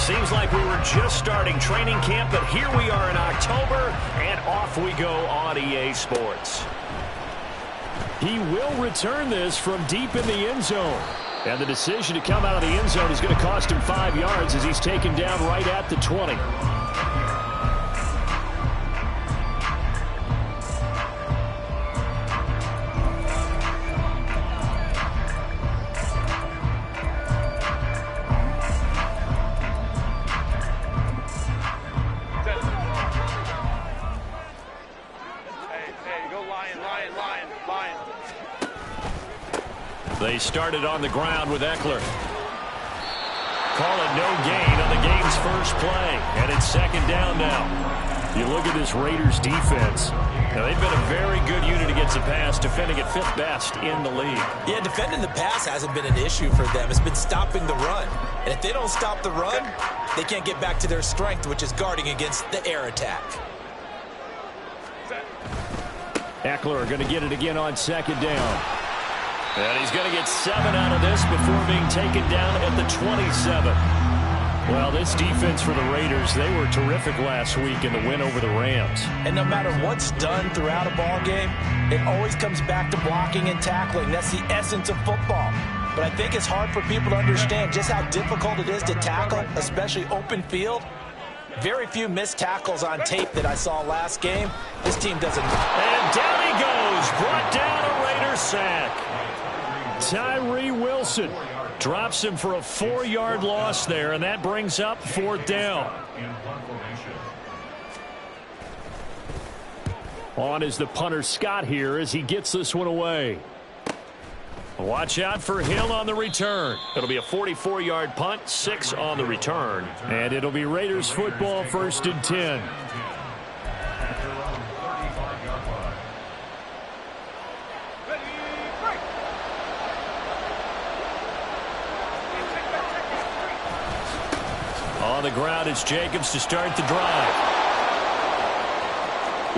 Seems like we were just starting training camp, but here we are in October, and off we go on EA Sports. He will return this from deep in the end zone. And the decision to come out of the end zone is going to cost him 5 yards as he's taken down right at the 20. They started on the ground with Ekeler. Call it no gain on the game's first play. And it's second down now. You look at this Raiders defense. Now, they've been a very good unit against the pass, defending at 5th best in the league. Yeah, defending the pass hasn't been an issue for them. It's been stopping the run. And if they don't stop the run, they can't get back to their strength, which is guarding against the air attack. Ekeler going to get it again on second down. And he's going to get 7 out of this before being taken down at the 27. Well, this defense for the Raiders, they were terrific last week in the win over the Rams. And no matter what's done throughout a ball game, it always comes back to blocking and tackling. That's the essence of football. But I think it's hard for people to understand just how difficult it is to tackle, especially open field. Very few missed tackles on tape that I saw last game. This team doesn't. And down he goes. Brought down a Raider sack. Tyree Wilson drops him for a 4-yard loss there, and that brings up 4th down. On is the punter Scott here as he gets this one away. Watch out for Hill on the return. It'll be a 44-yard punt, 6 on the return. And it'll be Raiders football, 1st and 10. On the ground, it's Jacobs to start the drive.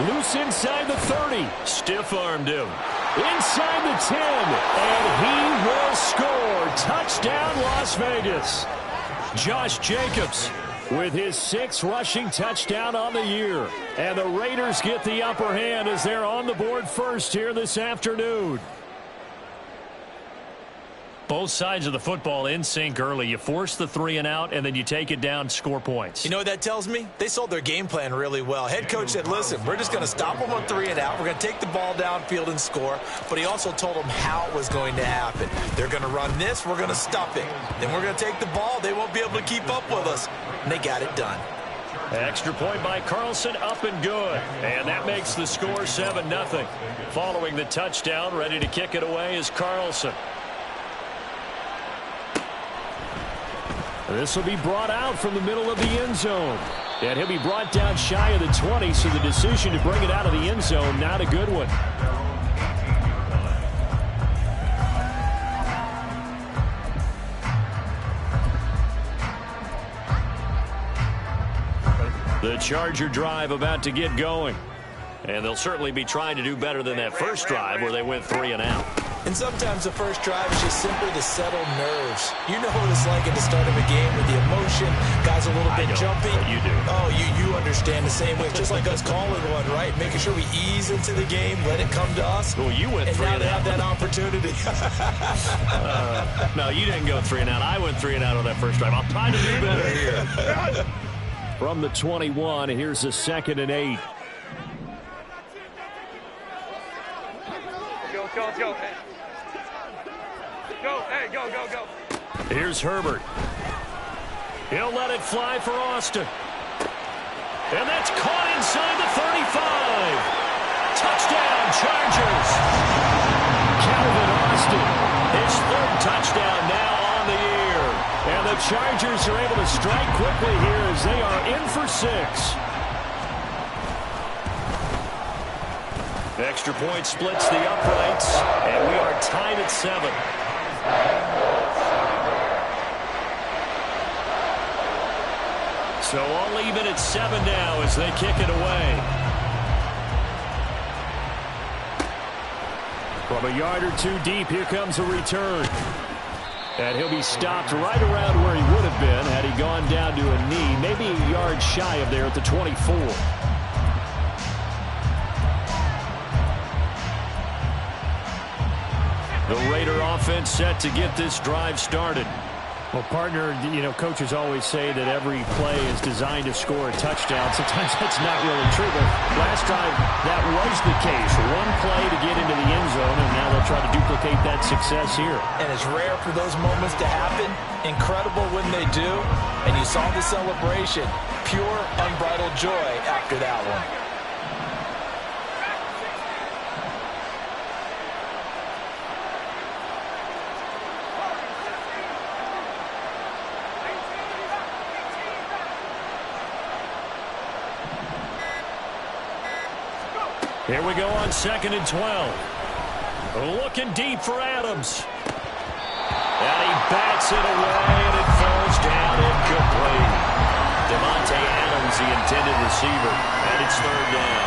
Loose inside the 30. Stiff-armed him. Inside the 10. And he will score. Touchdown, Las Vegas. Josh Jacobs with his 6th rushing touchdown on the year. And the Raiders get the upper hand as they're on the board first here this afternoon. Both sides of the football in sync early. You force the 3 and out, and then you take it down, score points. You know what that tells me? They sold their game plan really well. Head coach said, listen, we're just going to stop them on 3 and out. We're going to take the ball downfield and score. But he also told them how it was going to happen. They're going to run this. We're going to stop it. Then we're going to take the ball. They won't be able to keep up with us. And they got it done. Extra point by Carlson, up and good. And that makes the score 7-0. Following the touchdown, ready to kick it away is Carlson. This will be brought out from the middle of the end zone. And he'll be brought down shy of the 20, so the decision to bring it out of the end zone, not a good one. The Charger drive about to get going. And they'll certainly be trying to do better than that first drive where they went 3 and out. And sometimes the first drive is just simply to settle nerves. You know what it's like at the start of a game with the emotion, guys a little bit jumpy. You do. Oh, you understand the same way. It's just like us calling one, right? Making sure we ease into the game, let it come to us. Well, you went 3 and out. And now they have that opportunity. No, you didn't go 3 and out. I went 3 and out on that first drive. I'll try to do better here. From the 21, here's a 2nd and 8. Go. Go, hey, go. Here's Herbert. He'll let it fly for Austin. And that's caught inside the 35. Touchdown, Chargers. Calvin Austin, his 3rd touchdown now on the year. And the Chargers are able to strike quickly here as they are in for 6. Extra point splits the uprights, and we are tied at 7. So all even at 7 now as they kick it away. From a yard or 2 deep, here comes a return. And he'll be stopped right around where he would have been had he gone down to a knee, maybe a yard shy of there at the 24. The Raider offense set to get this drive started. Well, partner, coaches always say that every play is designed to score a touchdown. Sometimes that's not really true, but last drive, that was the case. One play to get into the end zone, and now they'll try to duplicate that success here. And it's rare for those moments to happen. Incredible when they do. And you saw the celebration. Pure, unbridled joy after that one. Here we go on 2nd and 12. Looking deep for Adams. And he bats it away, and it falls down incomplete. Davante Adams, the intended receiver, and it's 3rd down.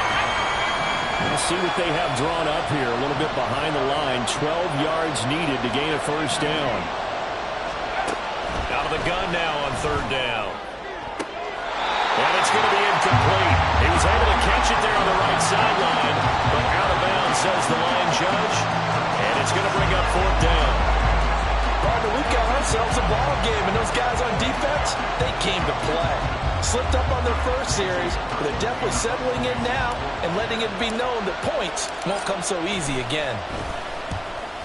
We'll see what they have drawn up here. A little bit behind the line. 12 yards needed to gain a 1st down. Out of the gun now on 3rd down. And it's going to be incomplete. He was able to catch it there on the right sideline, but out of bounds, says the line judge. And it's going to bring up 4th down. Partner, we've got ourselves a ball game, and those guys on defense, they came to play. Slipped up on their first series, but they're definitely settling in now and letting it be known that points won't come so easy again.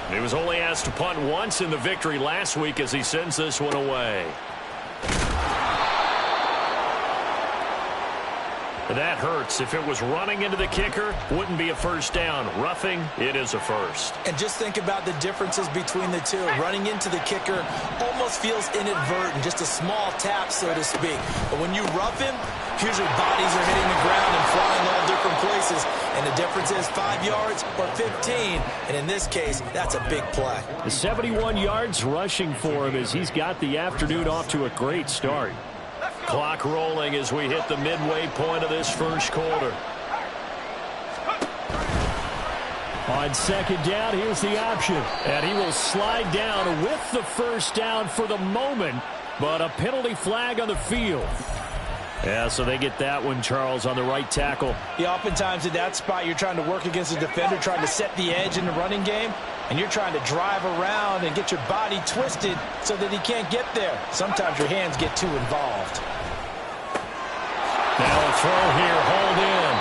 He was only asked to punt once in the victory last week as he sends this one away. That hurts. If it was running into the kicker, wouldn't be a 1st down. Roughing, it is a 1st. And just think about the differences between the two. Running into the kicker almost feels inadvertent, just a small tap, so to speak. But when you rough him, usually bodies are hitting the ground and flying all different places. And the difference is 5 yards or 15. And in this case, that's a big play. The 71 yards rushing for him as he's got the afternoon off to a great start. Clock rolling as we hit the midway point of this 1st quarter. On 2nd down, here's the option. And he will slide down with the 1st down for the moment, but a penalty flag on the field. Yeah, so they get that one, Charles, on the right tackle. Yeah, oftentimes in that spot, you're trying to work against a defender, trying to set the edge in the running game, and you're trying to drive around and get your body twisted so that he can't get there. Sometimes your hands get too involved. Now a throw here, hauled in.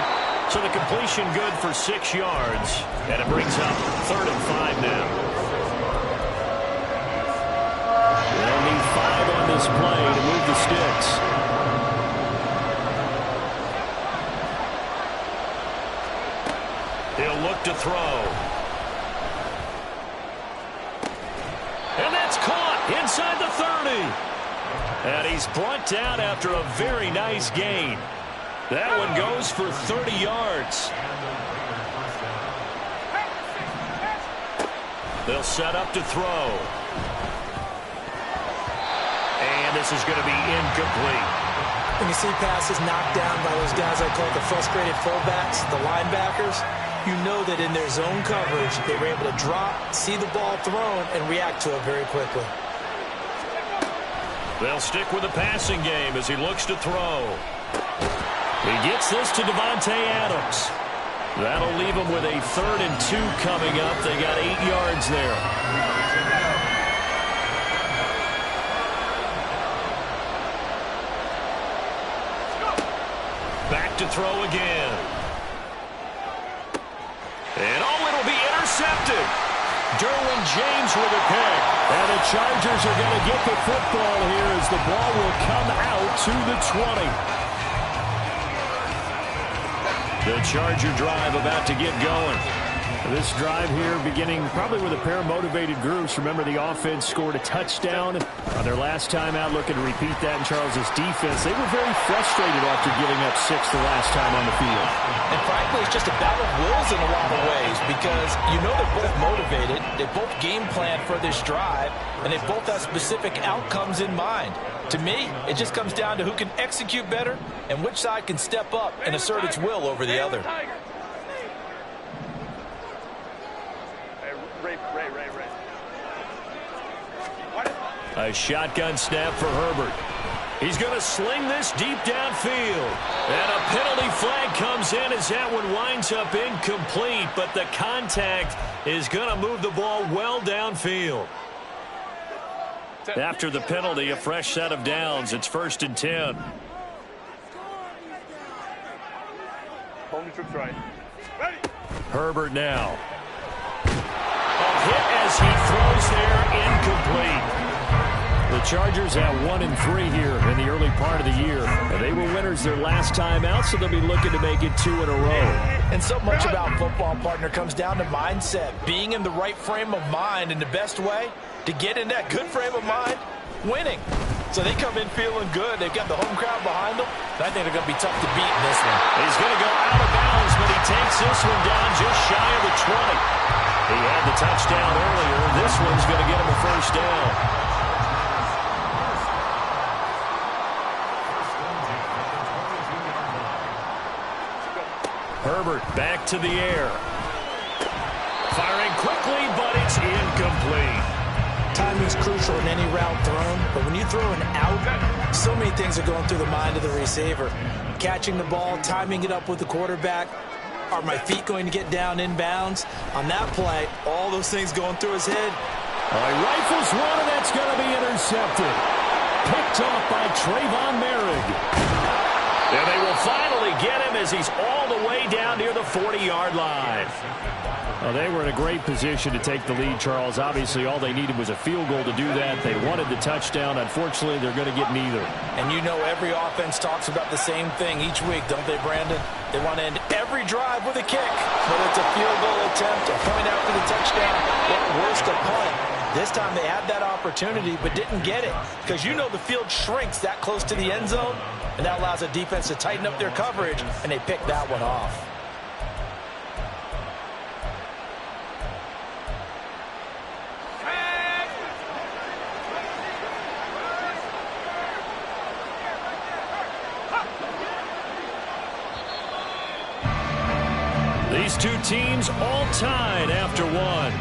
So the completion good for 6 yards, and it brings up 3rd and 5 now. They'll need 5 on this play to move the sticks. He'll look to throw. And that's caught inside the 30. And he's brought down after a very nice gain. That one goes for 30 yards. They'll set up to throw. And this is going to be incomplete. When you see passes knocked down by those guys I call the frustrated fullbacks, the linebackers, you know that in their zone coverage, they were able to drop, see the ball thrown, and react to it very quickly. They'll stick with the passing game as he looks to throw. He gets this to Davante Adams. That'll leave him with a 3rd and 2 coming up. They got 8 yards there. Back to throw again. And it'll be intercepted. Derwin James with a pick. And the Chargers are going to get the football here as the ball will come out to the 20. The Charger drive about to get going. This drive here beginning probably with a pair of motivated groups. Remember, the offense scored a touchdown on their last time out. Looking to repeat that in Charles's defense. They were very frustrated after giving up 6 the last time on the field. And frankly, it's just a battle of wills in a lot of ways because you know they're both motivated. They both game plan for this drive, and they both have specific outcomes in mind. To me, it just comes down to who can execute better and which side can step up and assert its will over the other. Ray. A shotgun snap for Herbert. He's going to sling this deep downfield. And a penalty flag comes in as that one winds up incomplete, but the contact is going to move the ball well downfield. After the penalty, a fresh set of downs. It's 1st and 10. Hold your trips right. Ready. Herbert now. A hit as he throws there, incomplete. The Chargers at 1-3 here in the early part of the year. They were winners their last time out, so they'll be looking to make it 2 in a row. And so much about football, partner, comes down to mindset. Being in the right frame of mind, and the best way to get in that good frame of mind, winning. So they come in feeling good. They've got the home crowd behind them. And I think they're going to be tough to beat in this one. He's going to go out of bounds, but he takes this one down just shy of the 20. He had the touchdown earlier. This one's going to get him a first down. Herbert back to the air. Firing quickly, but it's incomplete. Timing is crucial in any route thrown, but when you throw an out, so many things are going through the mind of the receiver. Catching the ball, timing it up with the quarterback. Are my feet going to get down inbounds? On that play, all those things going through his head. He rifles one, and that's going to be intercepted. Picked off by Trayvon Merrick. And they will finally get him as he's all the way down near the 40-yard line. Well, they were in a great position to take the lead, Charles. Obviously, all they needed was a field goal to do that. They wanted the touchdown. Unfortunately, they're going to get neither. And you know every offense talks about the same thing each week, don't they, Brandon? They want to end every drive with a kick. Whether it's a field goal attempt, a point after the touchdown, or worse, a punt. This time they had that opportunity but didn't get it because you know the field shrinks that close to the end zone, and that allows the defense to tighten up their coverage, and they picked that one off. These two teams all tied after one.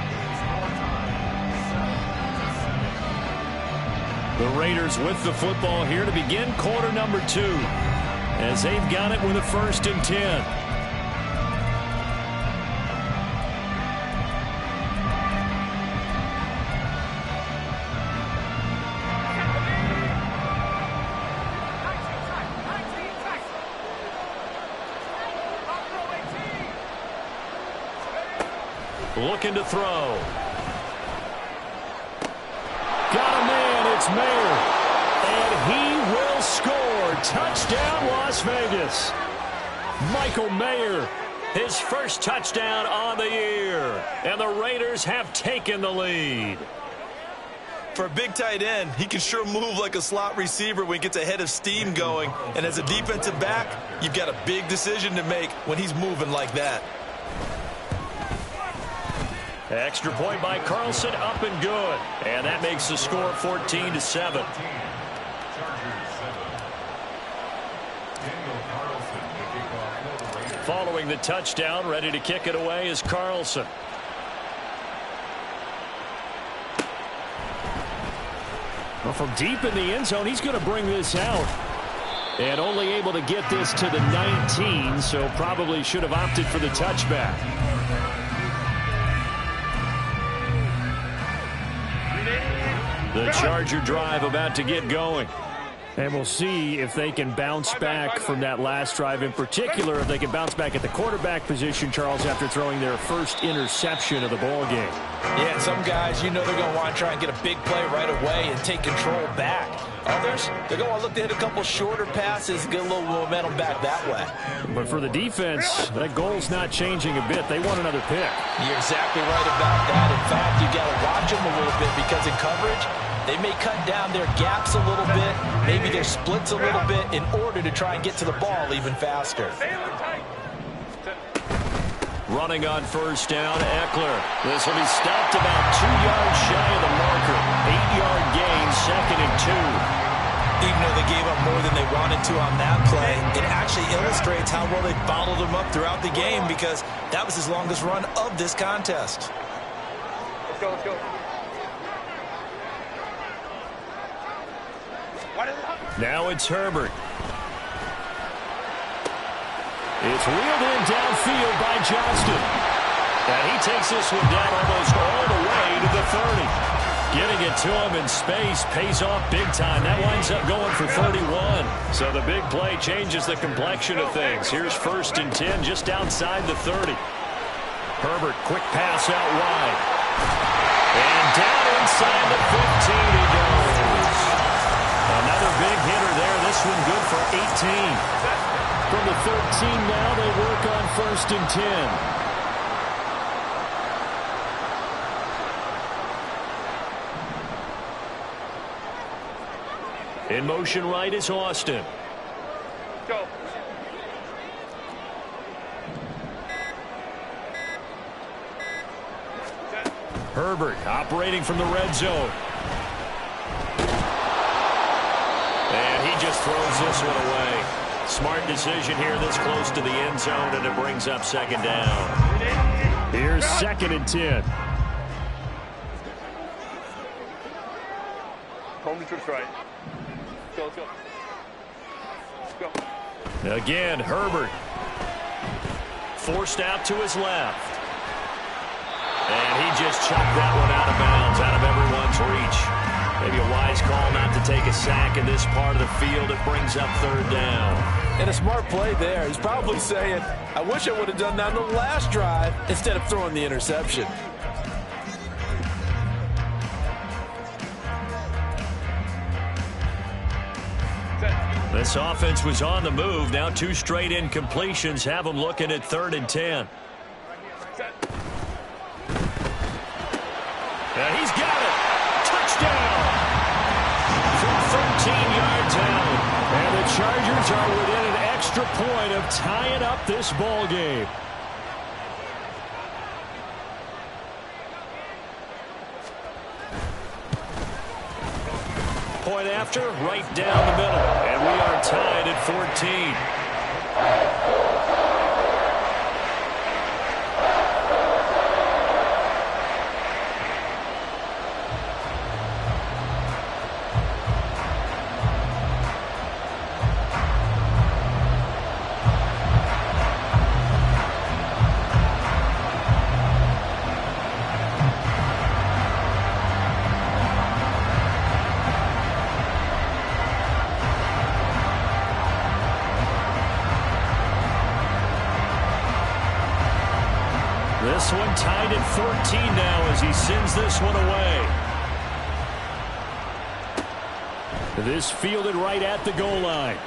The Raiders with the football here to begin quarter number 2 as they've got it with a 1st and 10. Looking to throw. Got a man, it's Mayer. And he will score. Touchdown, Las Vegas. Michael Mayer, his first touchdown on the year. And the Raiders have taken the lead. For a big tight end, he can sure move like a slot receiver when he gets a head of steam going. And as a defensive back, you've got a big decision to make when he's moving like that. Extra point by Carlson, up and good. And that makes the score 14-7. Following the touchdown, ready to kick it away is Carlson. Well, from deep in the end zone, he's going to bring this out. And only able to get this to the 19, so probably should have opted for the touchback. The Charger drive about to get going. And we'll see if they can bounce back from that last drive. In particular, if they can bounce back at the quarterback position, Charles, after throwing their first interception of the ball game. Yeah, some guys, you know they're going to want to try and get a big play right away and take control back. Others, they're going to want to look to hit a couple shorter passes, get a little momentum back that way. But for the defense, that goal's not changing a bit. They want another pick. You're exactly right about that. In fact, you got to watch them a little bit because in coverage, they may cut down their gaps a little bit, maybe their splits a little bit in order to try and get to the ball even faster. Running on first down, Eckler. This will be stopped about 2 yards shy of the marker. 8-yard gain, 2nd and 2. Even though they gave up more than they wanted to on that play, it actually illustrates how well they followed him up throughout the game because that was his longest run of this contest. Let's go, let's go. Now it's Herbert. It's reeled in downfield by Johnston. And he takes this one down almost all the way to the 30. Getting it to him in space pays off big time. That winds up going for 31. So the big play changes the complexion of things. Here's 1st and 10 just outside the 30. Herbert, quick pass out wide. And down inside the 15 he goes. Another big hitter there. This one good for 18. From the 13 now, they work on 1st and 10. In motion right is Austin. Go. Herbert operating from the red zone. And he just throws this one away. Smart decision here this close to the end zone, and it brings up 2nd down. Here's 2nd and 10. Home to trips right. Go, go. Go. Again, Herbert. Forced out to his left. And he just chucked that one out of bounds, out of everyone's reach. Maybe a wise call not to take a sack in this part of the field. It brings up 3rd down. And a smart play there. He's probably saying, I wish I would have done that on the last drive instead of throwing the interception. This offense was on the move. Now 2 straight incompletions have them looking at 3rd and 10. And he's got it. Touchdown. From 13 yards out. And the Chargers are within an extra point of tying up this ball game. Point after, right down the middle. And we are tied at 14. This one tied at 14 now as he sends this one away. This fielded right at the goal line.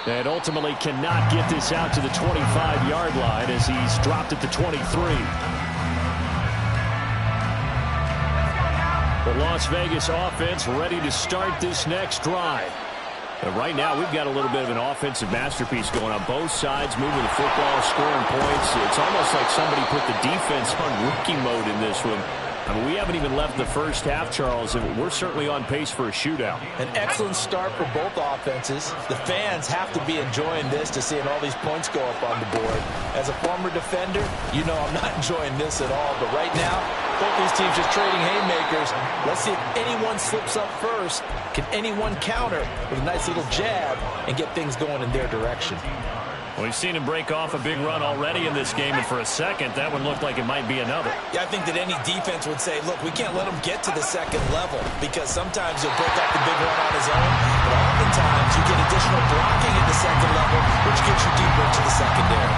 And ultimately cannot get this out to the 25-yard line as he's dropped at the 23. The Las Vegas offense ready to start this next drive. But right now, we've got a little bit of an offensive masterpiece going on both sides, moving the football, scoring points. It's almost like somebody put the defense on rookie mode in this one. I mean, we haven't even left the first half, Charles, and we're certainly on pace for a shootout. An excellent start for both offenses. The fans have to be enjoying this to seeing all these points go up on the board. As a former defender, you know I'm not enjoying this at all. But right now, both these teams just trading haymakers. Let's see if anyone slips up first. Can anyone counter with a nice little jab and get things going in their direction? Well, we've seen him break off a big run already in this game, and for a second, that one looked like it might be another. Yeah, I think that any defense would say, look, we can't let him get to the second level because sometimes he'll break off the big run on his own, but oftentimes you get additional blocking at the second level, which gets you deeper into the secondary.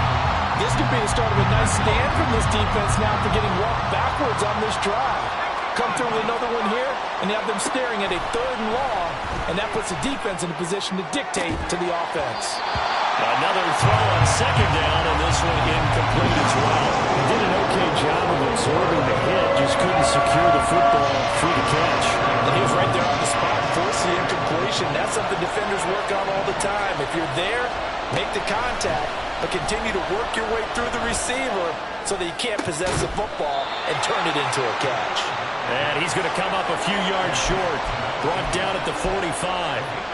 This could be the start of a nice stand from this defense now for getting walked backwards on this drive. Come through with another one here, and you have them staring at a 3rd and long, and that puts the defense in a position to dictate to the offense. Another throw on 2nd down, and this one incomplete as well. He did an okay job of absorbing the hit, just couldn't secure the football through the catch. And he was right there on the spot, force the incompletion. That's something defenders work on all the time. If you're there, make the contact, but continue to work your way through the receiver so that you can't possess the football and turn it into a catch. And he's going to come up a few yards short, brought down at the 45.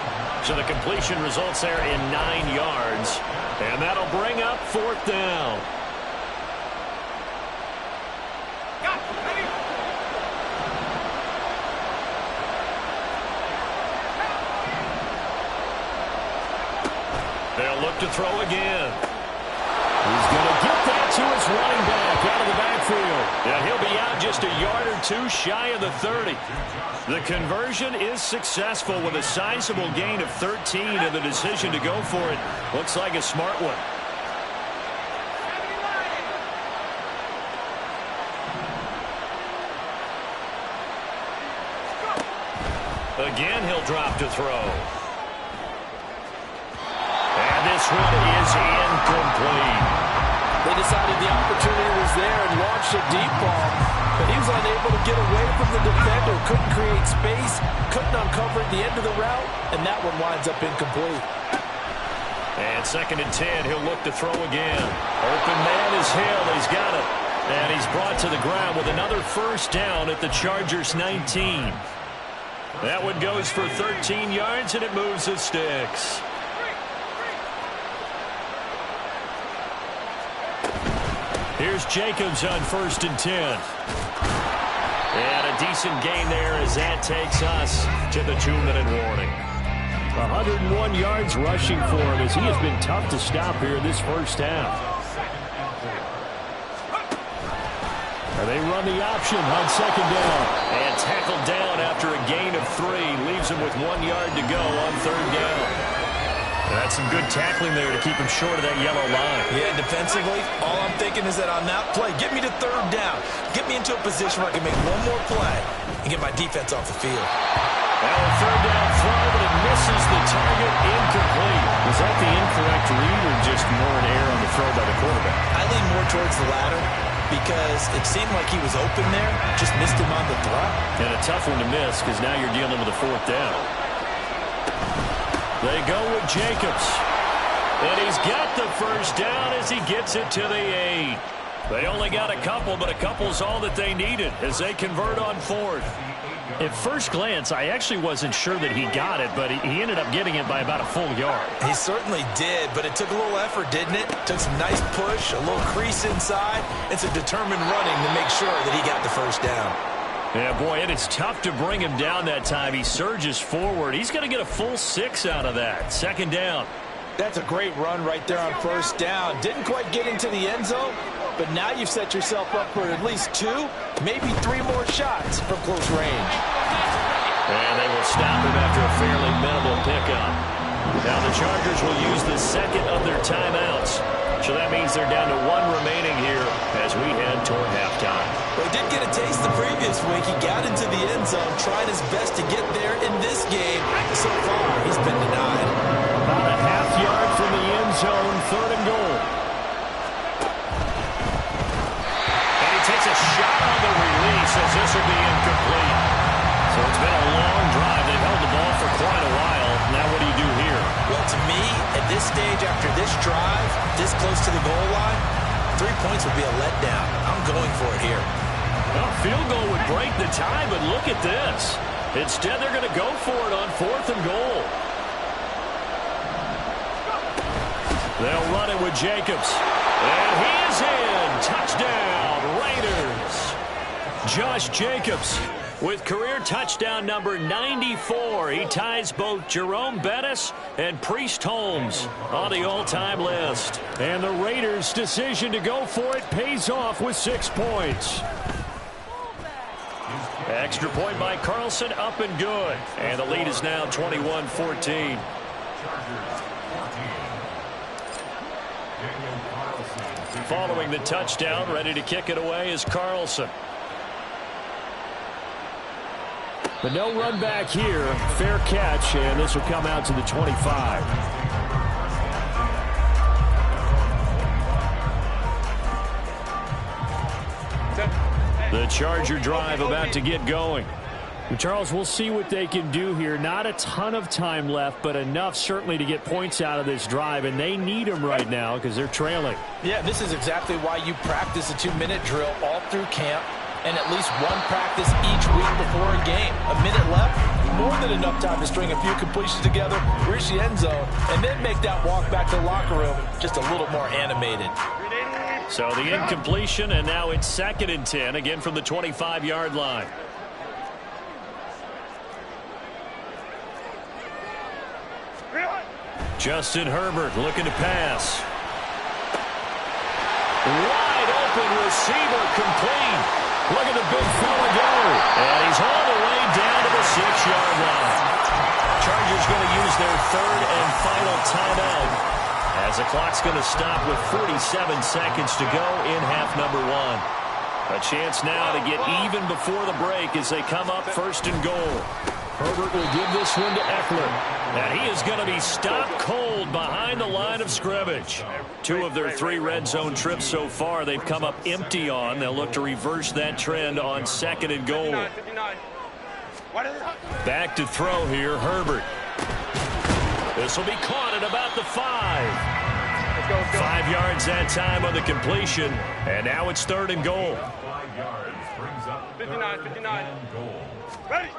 So the completion results there in 9 yards. And that'll bring up 4th down. They'll look to throw again. He's going to get that to his running back out of the backfield. Yeah, he'll be out just a yard or two shy of the 30. The conversion is successful with a sizable gain of 13, and the decision to go for it looks like a smart one. Again, he'll drop to throw. And this one is incomplete. They decided the opportunity was there and launched a deep ball, but he was unable to get away from the defender, couldn't create space, couldn't uncover at the end of the route, and that one winds up incomplete. And 2nd and 10, he'll look to throw again. Open man is Hill. He's got it. And he's brought to the ground with another first down at the Chargers 19. That one goes for 13 yards, and it moves the sticks. Here's Jacobs on 1st and 10. And a decent gain there as that takes us to the 2-minute warning. 101 yards rushing for him as he has been tough to stop here in this first half. They run the option on 2nd down. And tackled down after a gain of 3. Leaves him with 1 yard to go on 3rd down. That's some good tackling there to keep him short of that yellow line. Yeah, defensively, all I'm thinking is that on that play, get me to 3rd down. Get me into a position where I can make one more play and get my defense off the field. Now a 3rd down throw, but it misses the target. Incomplete. Was that the incorrect read or just more an error on the throw by the quarterback? I lean more towards the latter, because it seemed like he was open there, just missed him on the throw. And a tough one to miss because now you're dealing with a 4th down. They go with Jacobs. And he's got the first down as he gets it to the 8. They only got a couple, but a couple's all that they needed as they convert on 4th. At first glance, I actually wasn't sure that he got it, but he ended up getting it by about a full yard. He certainly did, but it took a little effort, didn't it? Took some nice push, a little crease inside, and some determined running to make sure that he got the first down. Yeah, boy, and it's tough to bring him down that time. He surges forward. He's going to get a full 6 out of that. 2nd down. That's a great run right there on 1st down. Didn't quite get into the end zone, but now you've set yourself up for at least 2, maybe 3 more shots from close range. And they will stop him after a fairly minimal pickup. Now the Chargers will use the 2nd of their timeouts. So that means they're down to 1 remaining here as we head toward halftime. Well, he did get a taste the previous week. He got into the end zone, trying his best to get there in this game. So far, he's been denied. About a half yard from the end zone, 3rd and goal. And he takes a shot on the release as this will be incomplete. So it's been a long drive. They've held the ball for quite a while. Now what do you do here? Well, to me, at this stage, after this drive, this close to the goal line, 3 points would be a letdown. I'm going for it here. Well, field goal would break the tie, but look at this. Instead, they're going to go for it on 4th and goal. They'll run it with Jacobs. And he is in. Touchdown, Raiders. Josh Jacobs with career touchdown number 94. He ties both Jerome Bettis and Priest Holmes on the all-time list. And the Raiders' decision to go for it pays off with 6 points. Extra point by Carlson, up and good. And the lead is now 21-14. Following the touchdown, ready to kick it away is Carlson. But no run back here. Fair catch, and this will come out to the 25. The Charger drive about to get going. Charles, we'll see what they can do here. Not a ton of time left, but enough certainly to get points out of this drive, and they need them right now because they're trailing. Yeah, this is exactly why you practice a 2-minute drill all through camp and at least one practice each week before a game. A minute left, more than enough time to string a few completions together, reach the end zone, and then make that walk back to the locker room just a little more animated. So the incompletion, and now it's 2nd and 10, again from the 25-yard line. Justin Herbert looking to pass. Wide open receiver, complete. Look at the big fella go. And he's all the way down to the 6-yard line. Chargers going to use their third and final timeout as the clock's going to stop with 47 seconds to go in half number 1. A chance now to get even before the break as they come up first and goal. Herbert will give this one to Eckler. And he is going to be stopped cold behind the line of scrimmage. 2 of their 3 red zone trips so far they've come up empty on. They'll look to reverse that trend on second and goal. Back to throw here, Herbert. This will be caught at about the 5. 5 yards that time on the completion. And now it's third and goal. 59. Ready.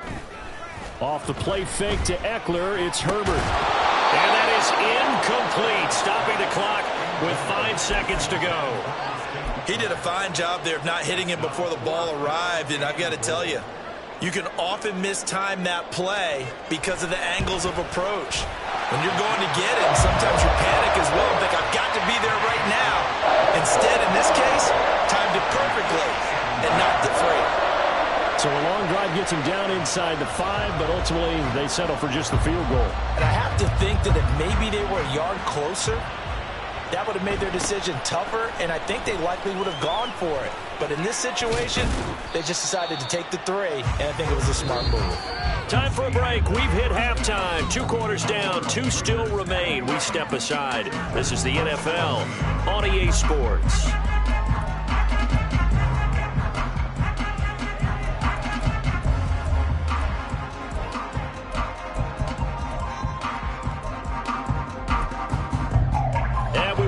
Off the play fake to Eckler, it's Herbert. And that is incomplete, stopping the clock with 5 seconds to go. He did a fine job there of not hitting him before the ball arrived, and I've got to tell you, you can often mistime that play because of the angles of approach. When you're going to get him, sometimes you panic as well and think, I've got to be there right now. Instead, in this case, timed it perfectly and knocked it free. So a long drive gets him down inside the 5, but ultimately they settle for just the field goal. And I have to think that if maybe they were a yard closer, that would have made their decision tougher, and I think they likely would have gone for it. But in this situation, they just decided to take the 3, and I think it was a smart move. Time for a break. We've hit halftime. 2 quarters down, 2 still remain. We step aside. This is the NFL on EA Sports.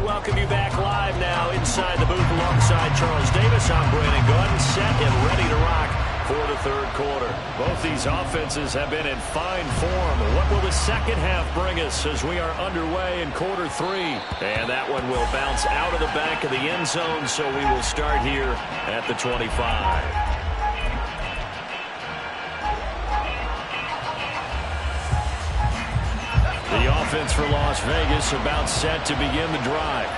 Welcome you back live now inside the booth alongside Charles Davis. I'm Brandon Gaudin, set and ready to rock for the third quarter. Both these offenses have been in fine form. What will the second half bring us as we are underway in quarter 3? And that one will bounce out of the back of the end zone, so we will start here at the 25. The offense for Las Vegas about set to begin the drive.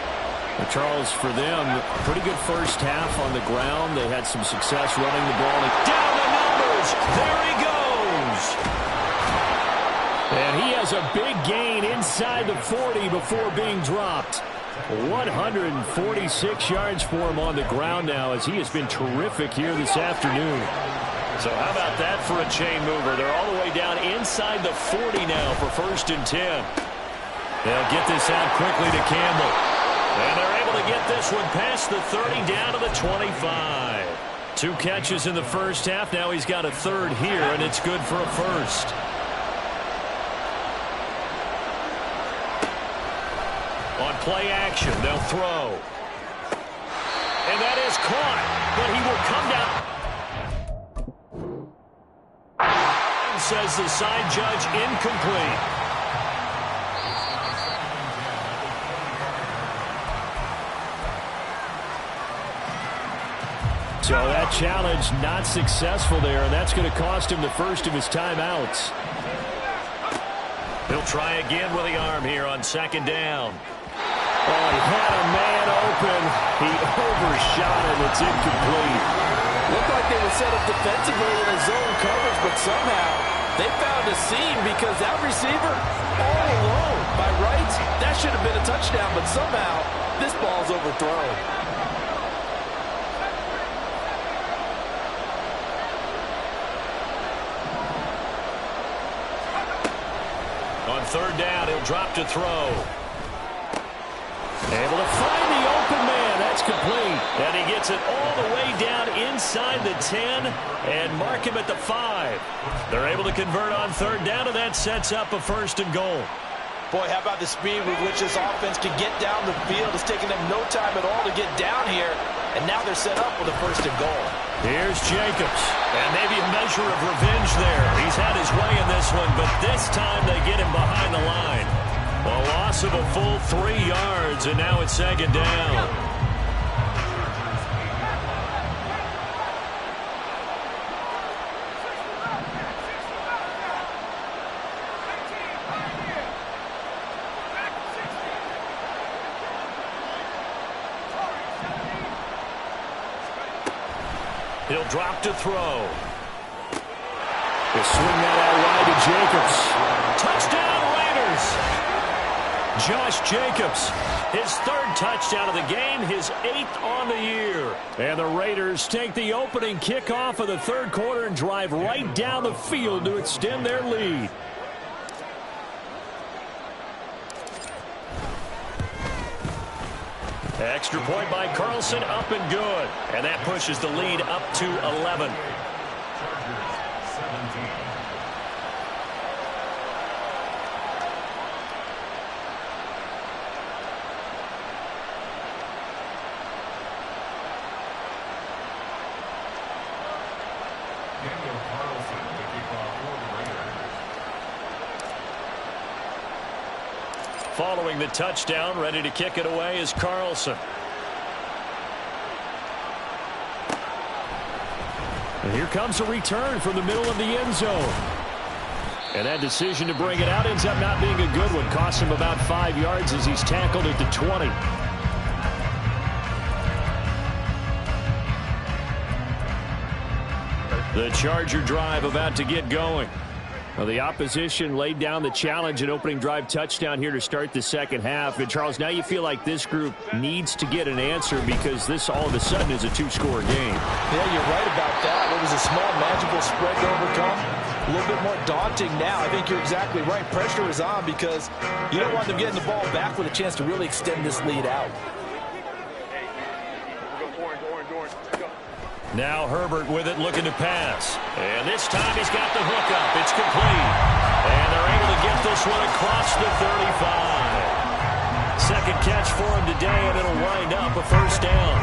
Charles, for them, pretty good first half on the ground. They had some success running the ball. Down the numbers. There he goes. And he has a big gain inside the 40 before being dropped. 146 yards for him on the ground now as he has been terrific here this afternoon. So how about that for a chain mover? They're all the way down inside the 40 now for first and 10. They'll get this out quickly to Campbell. And they're able to get this one past the 30 down to the 25. 2 catches in the first half. Now he's got a third here, and it's good for a first. On play action, they'll throw. And that is caught, but he will come down. Says the side judge, incomplete. So that challenge not successful there, and that's going to cost him the first of his timeouts. He'll try again with the arm here on second down. Oh, he had a man open. He overshot him. It's incomplete. Looked like they were set up defensively in a zone coverage, but somehow they found a seam because that receiver all alone. By rights, that should have been a touchdown, but somehow this ball's overthrown. On third down, he'll drop to throw. Able to find the open man. That's complete. And he gets it all the way down inside the 10 and mark him at the 5. They're able to convert on third down, and that sets up a first and goal. Boy, how about the speed with which this offense can get down the field? It's taking them no time at all to get down here, and now they're set up with a first and goal. Here's Jacobs, and maybe a measure of revenge there. He's had his way in this one, but this time they get him behind the line. A loss of a full 3 yards, and now it's second down. He'll drop to throw. He'll swing that out wide to Jacobs. Touchdown, Raiders! Josh Jacobs, his 3rd touchdown of the game, his 8th on the year. And the Raiders take the opening kickoff of the 3rd quarter and drive right down the field to extend their lead. Extra point by Carlson, up and good. And that pushes the lead up to 11. Following the touchdown, ready to kick it away is Carlson. And here comes a return from the middle of the end zone. And that decision to bring it out ends up not being a good one. Costs him about 5 yards as he's tackled at the 20. The Charger drive about to get going. Well, the opposition laid down the challenge and opening drive touchdown here to start the second half. And, Charles, now you feel like this group needs to get an answer because this all of a sudden is a 2-score game. Yeah, you're right about that. It was a small, manageable spread to overcome. A little bit more daunting now. I think you're exactly right. Pressure is on because you don't want them getting the ball back with a chance to really extend this lead out. Now Herbert with it, looking to pass. And this time he's got the hook up. It's complete. And they're able to get this one across the 35. Second catch for him today, and it'll wind up a first down.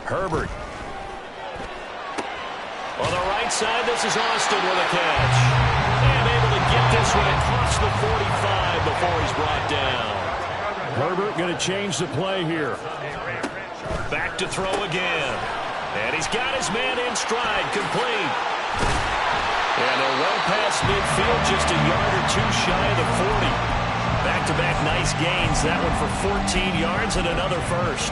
Herbert. On the right side, this is Austin with a catch. And able to get this one across the 45 before he's brought down. Herbert going to change the play here. Back to throw again. And he's got his man in stride, complete. And they're well past midfield, just a yard or two shy of the 40. Back-to-back nice gains. That one for 14 yards and another first.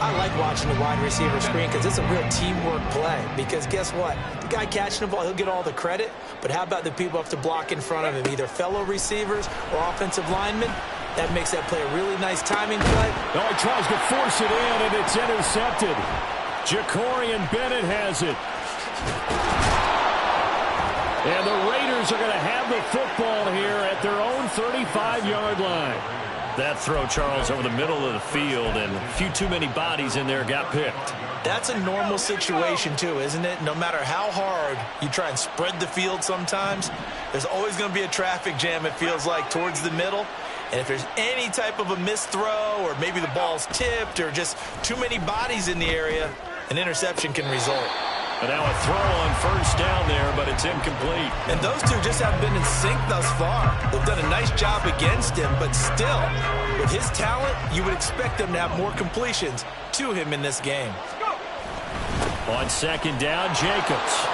I like watching the wide receiver screen because it's a real teamwork play. Because guess what? The guy catching the ball, he'll get all the credit. But how about the people up to block in front of him, either fellow receivers or offensive linemen? That makes that play a really nice timing play. Oh, he tries to force it in, and it's intercepted. Jacorian Bennett has it. And the Raiders are going to have the football here at their own 35-yard line. That throw, Charles, over the middle of the field, and a few too many bodies in there got picked. That's a normal situation, too, isn't it? No matter how hard you try and spread the field sometimes, there's always going to be a traffic jam, it feels like, towards the middle. And if there's any type of a missed throw or maybe the ball's tipped or just too many bodies in the area, an interception can result. And now a throw on first down there, but it's incomplete. And those two just haven't been in sync thus far. They've done a nice job against him, but still, with his talent, you would expect them to have more completions to him in this game. On second down, Jacobs.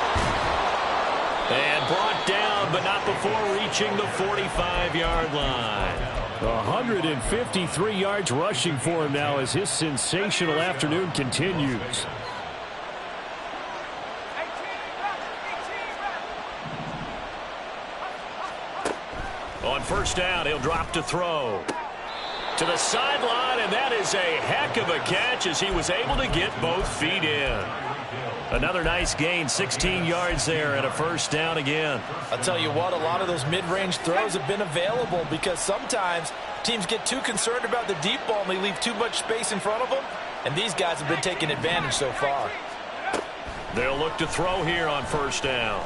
And brought down, but not before reaching the 45-yard line. 153 yards rushing for him now as his sensational afternoon continues. On first down, he'll drop to throw. To the sideline, and that is a heck of a catch as he was able to get both feet in. Another nice gain, 16 yards there and a first down again. I'll tell you what, a lot of those mid-range throws have been available because sometimes teams get too concerned about the deep ball and they leave too much space in front of them, and these guys have been taking advantage so far. They'll look to throw here on first down.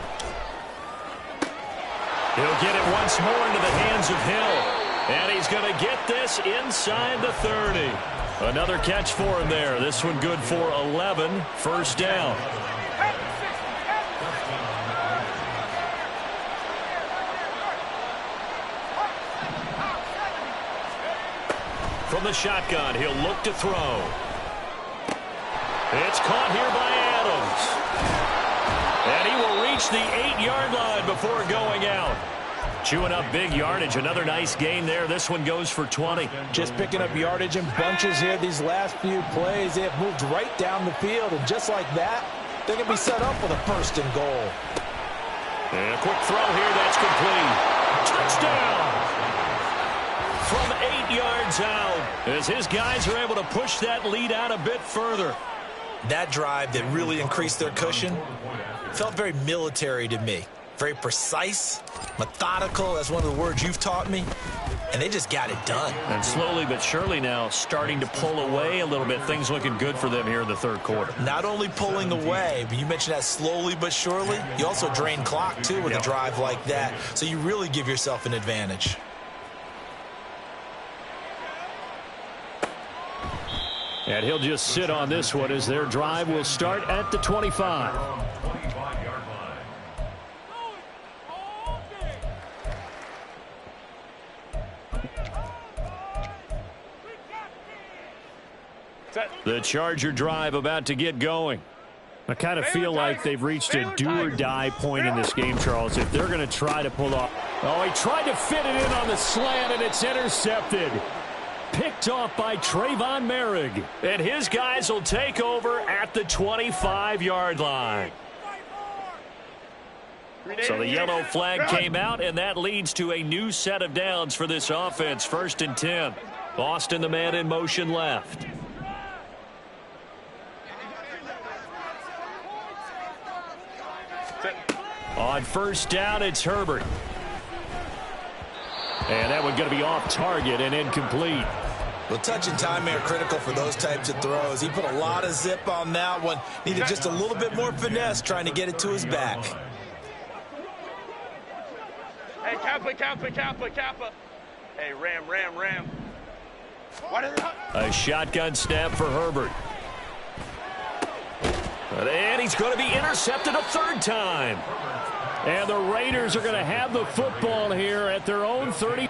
He'll get it once more into the hands of Hill. And he's going to get this inside the 30. Another catch for him there. This one good for 11. First down. From the shotgun, he'll look to throw. It's caught here by Adams. And he will reach the 8-yard line before going out. Chewing up big yardage. Another nice gain there. This one goes for 20. Just picking up yardage in bunches here these last few plays. They have moved right down the field, and just like that, they can be set up with a 1st and goal. And a quick throw here. That's complete. Touchdown! From 8 yards out, as his guys are able to push that lead out a bit further. That drive that really increased their cushion felt very military to me. Very precise, methodical. That's one of the words you've taught me. And they just got it done. And slowly but surely now starting to pull away a little bit. Things looking good for them here in the 3rd quarter. Not only pulling away, but you mentioned that slowly but surely. You also drain clock, too, with a drive like that. So you really give yourself an advantage. And he'll just sit on this one as their drive will start at the 25. The Charger drive about to get going. I kind of feel like they've reached a do-or-die point in this game, Charles, if they're going to try to pull off. Oh, he tried to fit it in on the slant, and it's intercepted. Picked off by Trayvon Merrick. And his guys will take over at the 25-yard line. So the yellow flag came out, and that leads to a new set of downs for this offense. 1st and 10. Austin, the man in motion left. On 1st down, it's Herbert. And that one going to be off target and incomplete. Well, touch and timing are critical for those types of throws. He put a lot of zip on that one. Needed just a little bit more finesse trying to get it to his back. Hey, Kappa. Hey, Ram. What is that? A shotgun snap for Herbert. And he's going to be intercepted a 3rd time. And the Raiders are going to have the football here at their own 30.